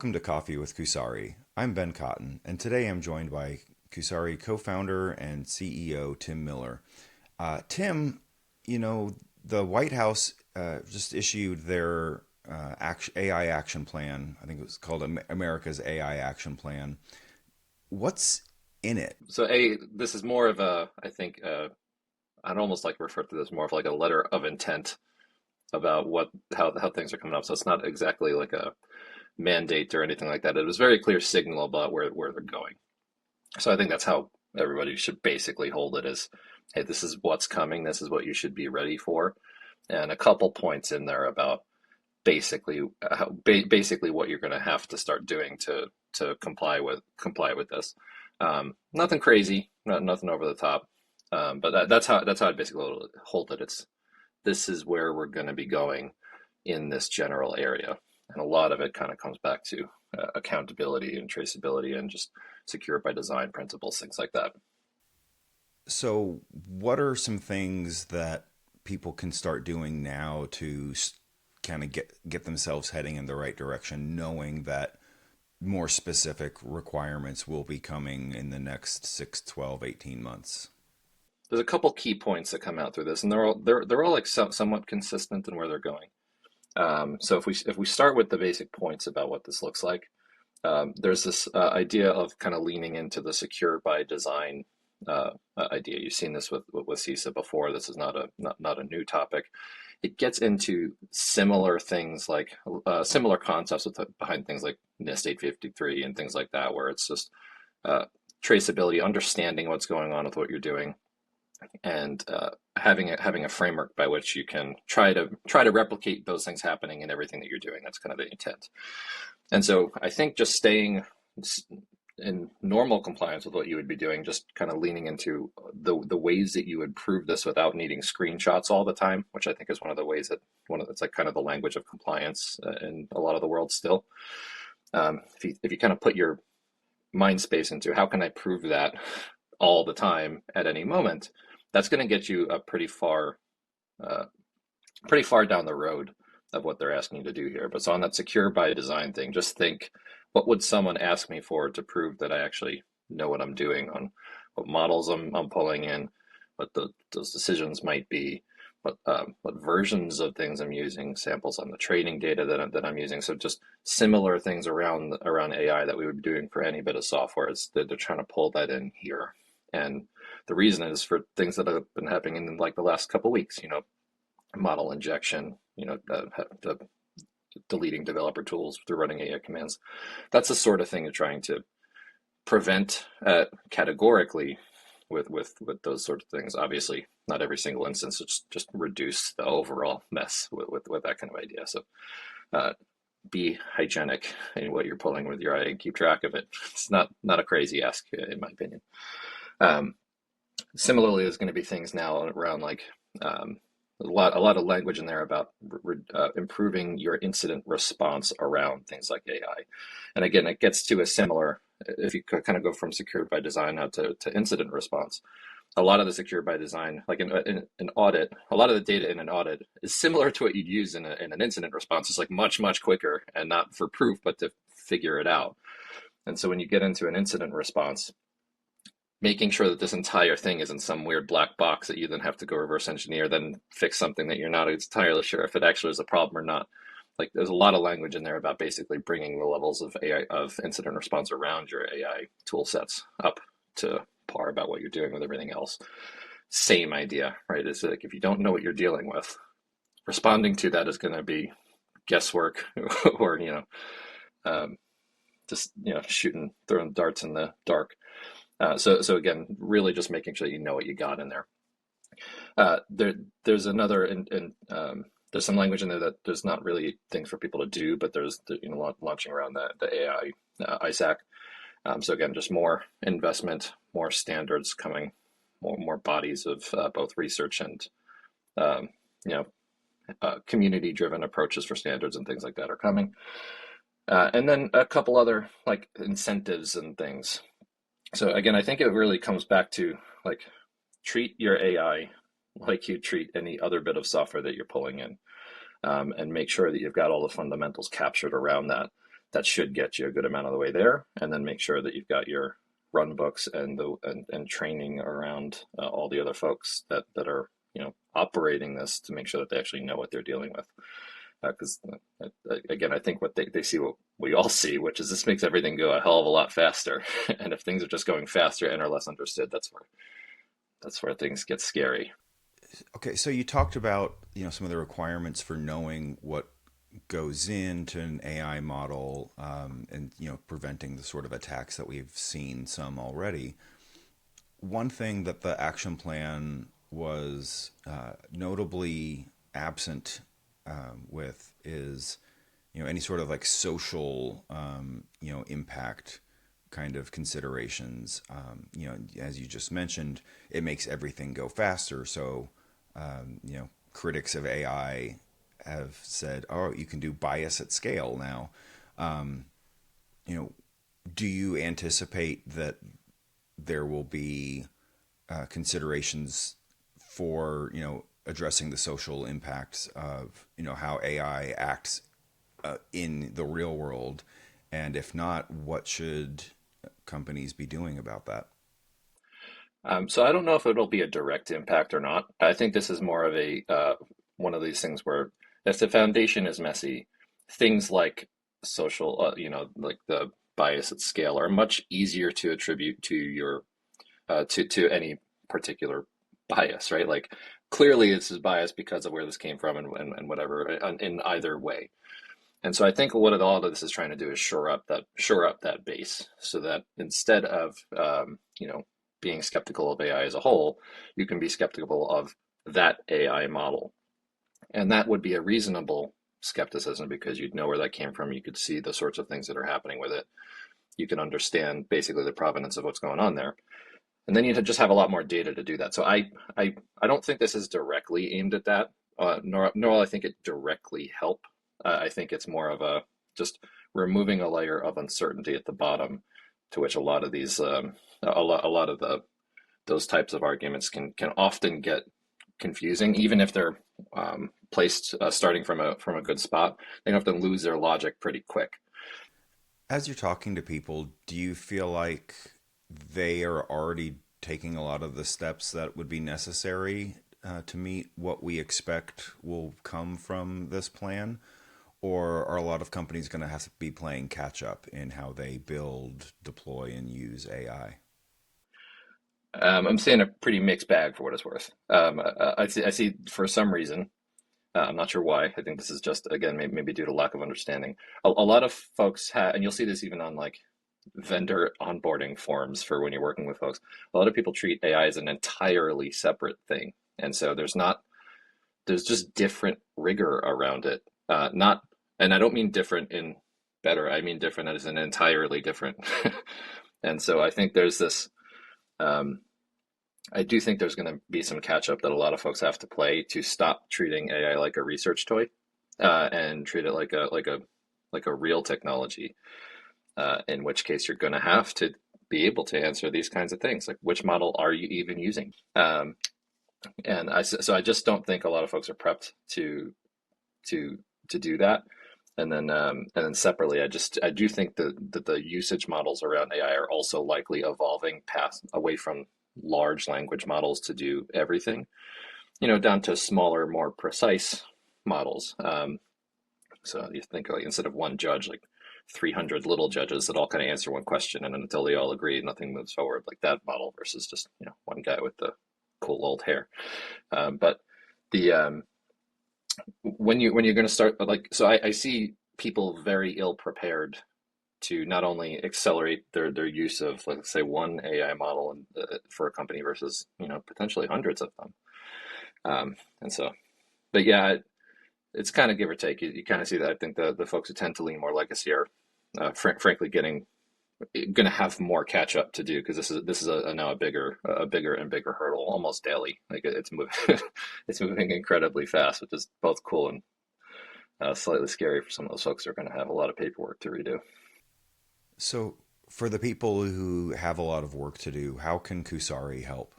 Welcome to Coffee with Kusari. I'm Ben Cotton, and today I'm joined by Kusari co-founder and CEO Tim Miller. Tim, the White House just issued their AI action plan. I think it was called America's AI Action Plan. What's in it? This is more of I think, I'd almost like to refer to this more of like a letter of intent about how things are coming up. So it's not exactly like a mandate or anything like that. It was very clear signal about where they're going. So I think that's how everybody should basically hold it is, hey, this is what's coming. This is what you should be ready for. And a couple points in there about basically what you're going to have to start doing to comply with this. Nothing crazy, nothing over the top. But that's how I basically hold it. This is where we're going to be going in this general area, and a lot of it kind of comes back to accountability and traceability and just secure by design principles, things like that. So, what are some things that people can start doing now to kind of get themselves heading in the right direction, knowing that more specific requirements will be coming in the next 6, 12, 18 months? There's a couple key points that come out through this, and they're all like somewhat consistent in where they're going. So if we start with the basic points about what this looks like, there's this idea of kind of leaning into the secure by design idea. You've seen this with CISA before. This is not a new topic. It gets into similar things like similar concepts behind things like NIST 853 and things like that, where it's just traceability, understanding what's going on with what you're doing, and having a framework by which you can try to replicate those things happening in everything that you're doing. That's kind of the intent. And so I think just staying in normal compliance with what you would be doing, just kind of leaning into the ways that you would prove this without needing screenshots all the time, which I think is one of the ways that it's like kind of the language of compliance in a lot of the world still. If you kind of put your mind space into how can I prove that all the time at any moment, that's going to get you a uh, pretty far down the road of what they're asking you to do here. But so on that secure by design thing, just think, what would someone ask me for to prove that I actually know what I'm doing on what models I'm pulling in, what those decisions might be, what versions of things I'm using, samples on the training data that I'm using. So just similar things around AI that we would be doing for any bit of software. It's that they're trying to pull that in here. And the reason is for things that have been happening in like the last couple of weeks, model injection, the deleting developer tools through running AI commands. That's the sort of thing you're trying to prevent categorically with those sort of things. Obviously, not every single instance, just reduce the overall mess with that kind of idea. So uh, be hygienic in what you're pulling with your eye and keep track of it. It's not a crazy ask, in my opinion. Um, Similarly, there's going to be things now around like a lot of language in there about improving your incident response around things like AI. And again, it gets to a similar, if you kind of go from secured by design out to incident response. A lot of the secured by design, like in an audit, a lot of the data in an audit is similar to what you'd use in an incident response. It's like much, much quicker, and not for proof, but to figure it out. And so when you get into an incident response, making sure that this entire thing isn't some weird black box that you then have to go reverse engineer, then fix something that you're not entirely sure if it actually is a problem or not. Like there's a lot of language in there about basically bringing the levels of AI of incident response around your AI tool sets up to par about what you're doing with everything else. Same idea, right? It's like if you don't know what you're dealing with, responding to that is going to be guesswork or um, just throwing darts in the dark. So again, really just making sure you know what you got in there. There's another, and there's some language in there that there's not really things for people to do, but there's launching around the AI ISAC. So again, just more investment, more standards coming, more bodies of both research and um, you know community-driven approaches for standards and things like that are coming. And then a couple other like incentives and things. So again, I think it really comes back to like treat your AI like you treat any other bit of software that you're pulling in, and make sure that you've got all the fundamentals captured around that. that should get you a good amount of the way there, and then make sure that you've got your run books and and training around all the other folks that are operating this to make sure that they actually know what they're dealing with. Because again, I think what they see what we all see, which is this makes everything go a hell of a lot faster. And if things are just going faster and are less understood, that's where things get scary. Okay, so you talked about some of the requirements for knowing what goes into an AI model, and preventing the sort of attacks that we've seen some already. One thing that the action plan was notably absent with is any sort of like social impact kind of considerations. As you just mentioned, it makes everything go faster. So critics of AI have said, "Oh, you can do bias at scale now." Um, you know, do you anticipate that there will be considerations for addressing the social impacts of how AI acts in the real world, and if not, what should companies be doing about that? So I don't know if it'll be a direct impact or not. I think this is more of a one of these things where if the foundation is messy, things like social, like the bias at scale are much easier to attribute to your to any particular bias, right? Like clearly this is bias because of where this came from and whatever in either way. And so I think what a lot of this is trying to do is shore up that base so that instead of being skeptical of AI as a whole, you can be skeptical of that AI model. And that would be a reasonable skepticism because you'd know where that came from. You could see the sorts of things that are happening with it. You can understand basically the provenance of what's going on there. And then you just have a lot more data to do that. So I don't think this is directly aimed at that, nor will I think it directly help. I think it's more of a just removing a layer of uncertainty at the bottom, to which a lot of these, a lot of those types of arguments can often get confusing, even if they're placed starting from a good spot. They often lose their logic pretty quick. As you're talking to people, do you feel like they are already taking a lot of the steps that would be necessary to meet what we expect will come from this plan? Or are a lot of companies going to have to be playing catch up in how they build, deploy, and use AI? I'm seeing a pretty mixed bag for what it's worth. I see for some reason, I'm not sure why. I think this is just, again, maybe due to lack of understanding. A lot of folks have, and you'll see this even on like vendor onboarding forms for when you're working with folks. A lot of people treat AI as an entirely separate thing. And so there's just different rigor around it. Not, and I don't mean different in better, I mean different as an entirely different. And so I think there's this, um, I do think there's going to be some catch up that a lot of folks have to play to stop treating AI like a research toy, and treat it like a real technology. In which case, you're going to have to be able to answer these kinds of things, like which model are you even using? And so I just don't think a lot of folks are prepped to to do that. And then separately, I do think that the usage models around AI are also likely evolving past away from large language models to do everything, down to smaller, more precise models. So you think like instead of one judge, like 300 little judges that all kind of answer one question, and then until they all agree, nothing moves forward, like that model versus just one guy with the cool old hair. But the when you're going to start, like, so I see people very ill prepared to not only accelerate their use of, let's say, one AI model for a company versus potentially hundreds of them. And so, but yeah, it's kind of give or take. You kind of see that. I think the folks who tend to lean more legacy are, frankly, going to have more catch up to do because this is now a bigger and bigger hurdle almost daily. Like it's moving, it's moving incredibly fast, which is both cool and slightly scary for some of those folks who are going to have a lot of paperwork to redo. So, for the people who have a lot of work to do, how can Kusari help?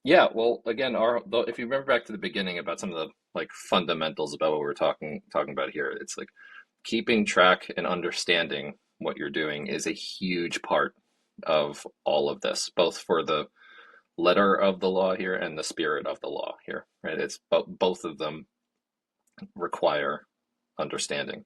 Yeah, well, again, if you remember back to the beginning about some of the like fundamentals about what we're talking about here, it's like keeping track and understanding what you're doing is a huge part of all of this, both for the letter of the law here and the spirit of the law here, right? It's both of them require understanding.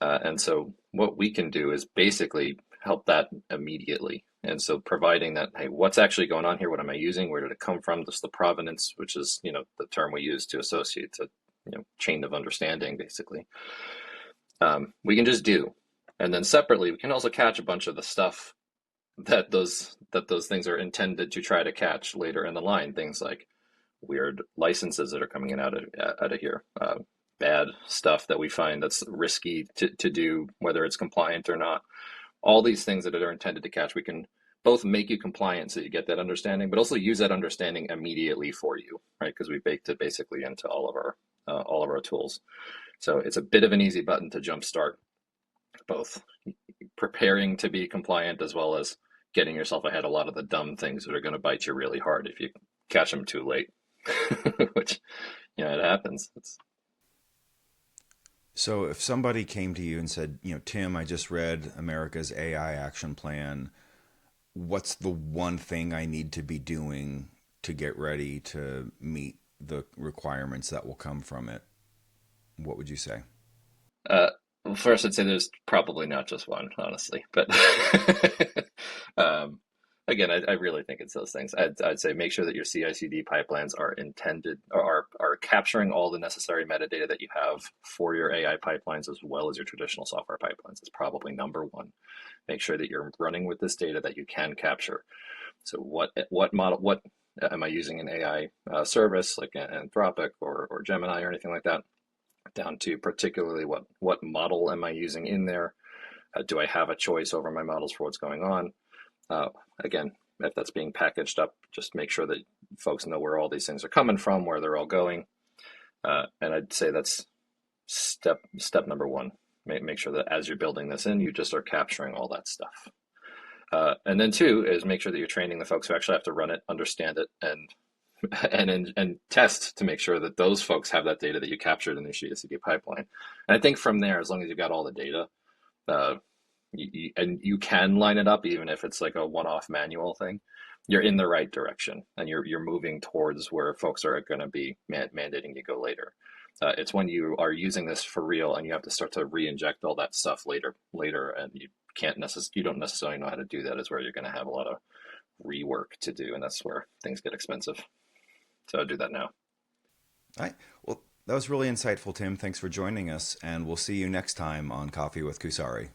And so what we can do is basically help that immediately. And so providing that, hey, what's actually going on here? What am I using? Where did it come from? This is the provenance, which is, the term we use to associate to, chain of understanding, basically. We can just do. And then separately, we can also catch a bunch of the stuff that those things are intended to try to catch later in the line. Things like weird licenses that are coming in out of here, bad stuff that we find that's risky to do, whether it's compliant or not. All these things that are intended to catch, we can both make you compliant so you get that understanding, but also use that understanding immediately for you, right? Because we baked it basically into all of our tools. So it's a bit of an easy button to jumpstart both preparing to be compliant as well as getting yourself ahead a lot of the dumb things that are going to bite you really hard if you catch them too late, which, it happens. So if somebody came to you and said, Tim, I just read America's AI action plan. What's the one thing I need to be doing to get ready to meet the requirements that will come from it? What would you say? Uh, well, first, I'd say there's probably not just one, honestly, but um, again, I really think it's those things. I'd say make sure that your CI/CD pipelines are intended or are capturing all the necessary metadata that you have for your AI pipelines as well as your traditional software pipelines. It's probably number one. Make sure that you're running with this data that you can capture. So what am I using an AI service like Anthropic or Gemini or anything like that? Down to particularly what model am I using in there? Do I have a choice over my models for what's going on? Again, if that's being packaged up, just make sure that folks know where all these things are coming from, where they're all going. And I'd say that's step number one. Make sure that as you're building this in, you just are capturing all that stuff. And then two is make sure that you're training the folks who actually have to run it, understand it, and test to make sure that those folks have that data that you captured in the CI/CD pipeline. And I think from there, as long as you've got all the data, uh, and you can line it up, even if it's like a one-off manual thing, you're in the right direction, and you're moving towards where folks are going to be mandating you go later. It's when you are using this for real, and you have to start to re-inject all that stuff later, and you don't necessarily know how to do that. Is where you're going to have a lot of rework to do, and that's where things get expensive. So I'll do that now. All right. Well, that was really insightful, Tim. Thanks for joining us, and we'll see you next time on Coffee with Kusari.